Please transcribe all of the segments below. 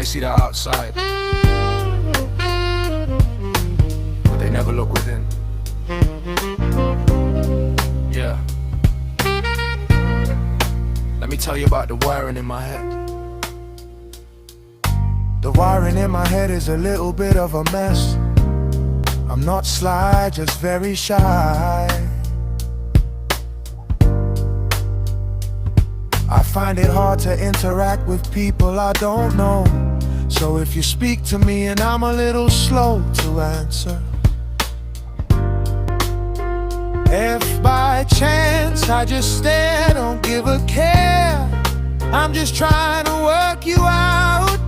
see the outside, but they never look within. Yeah. Let me tell you about the wiring in my head. The wiring in my head is a little bit of a mess. I'm not sly, just very shy. I find it hard to interact with people I don't know. So if you speak to me and I'm a little slow to answer, if by chance I just stare, don't give a care, I'm just trying to work you out,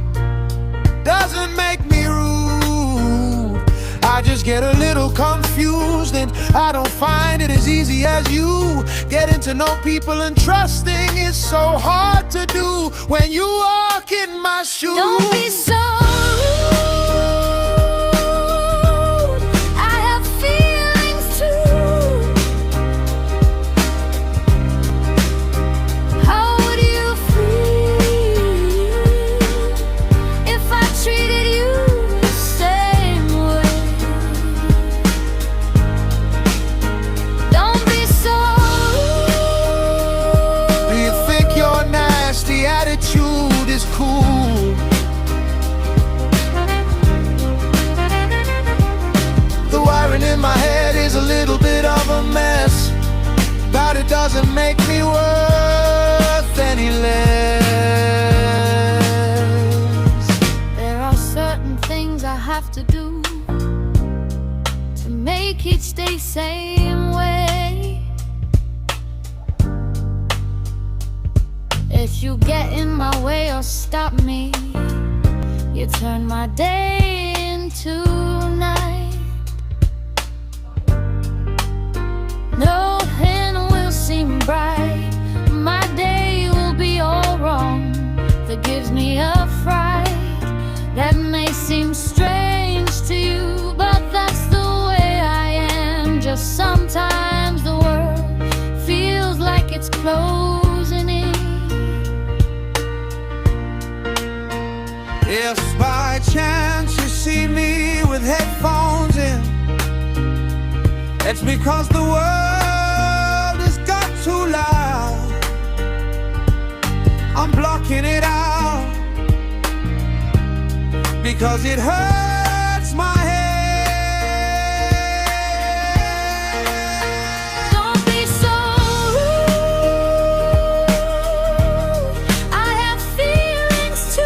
doesn't make me rude. I just get a little confused and I don't find it as easy as you. Getting to know people and trusting is so hard to do when you walk in my shoes. Don't be so rude, I have feelings too. How would you feel if I treated you the same way? Don't be so rude. Do you think your nasty attitude is cool? The wiring in my head is a little bit of a mess, but it doesn't make me worth any less. There are certain things I have to do to make it stay same way. If you get in my way or stop me, you turn my day into night. Nothing will seem bright, my day will be all wrong. That gives me a fright that may seem strange to you, but that's the way I am. Just sometimes the world feels like it's closing in. If by chance you see me with headphones in, it's because the world has got too loud. I'm blocking it out because it hurts my head. Don't be so rude, I have feelings too.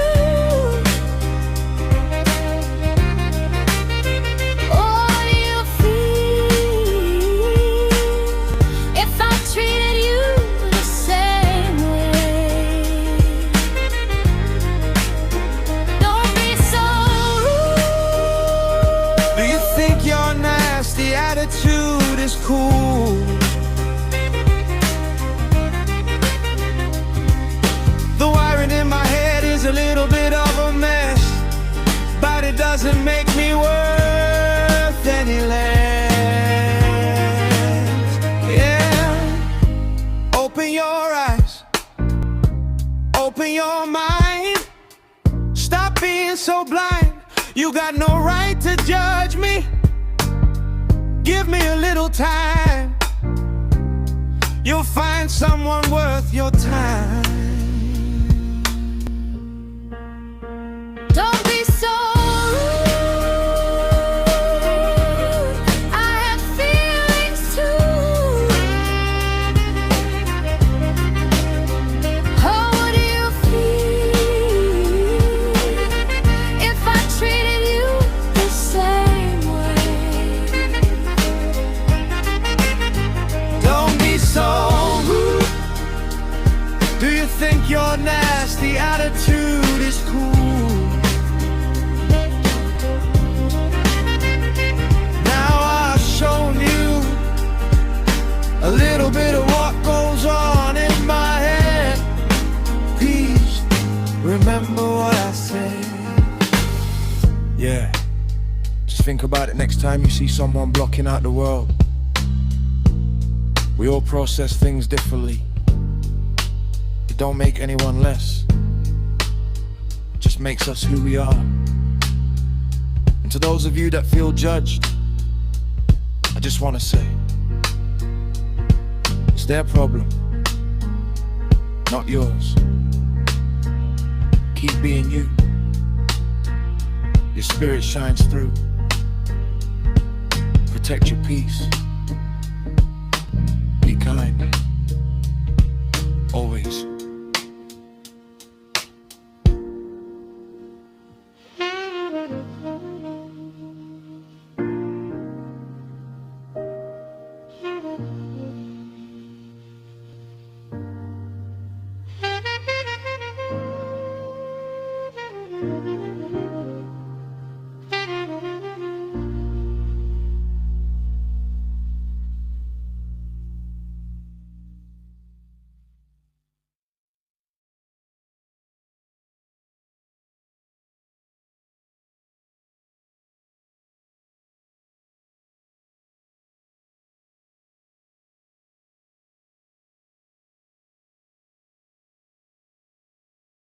Oh, you feel if I treated you the same way. Don't be so rude. Do you think your nasty attitude is cool? The wiring in my head is a little bit of a mess, but it doesn't make me worth any less. Yeah. Open your eyes, open your mind, stop being so blind. You got no right to judge me. Give me a little time, you'll find someone worth your time. Don't be so rude, I have feelings too. How would you feel if I treated you the same way? Don't be so rude. Do you think your nasty attitude is cool? Now I've shown you a little bit of what goes on in my head. Please remember what I said. Yeah. Just think about it next time you see someone blocking out the world. We all process things differently. It don't make anyone less. Just makes us who we are. And to those of you that feel judged, I just want to say, it's their problem, not yours. Keep being you. Your spirit shines through. Protect your peace.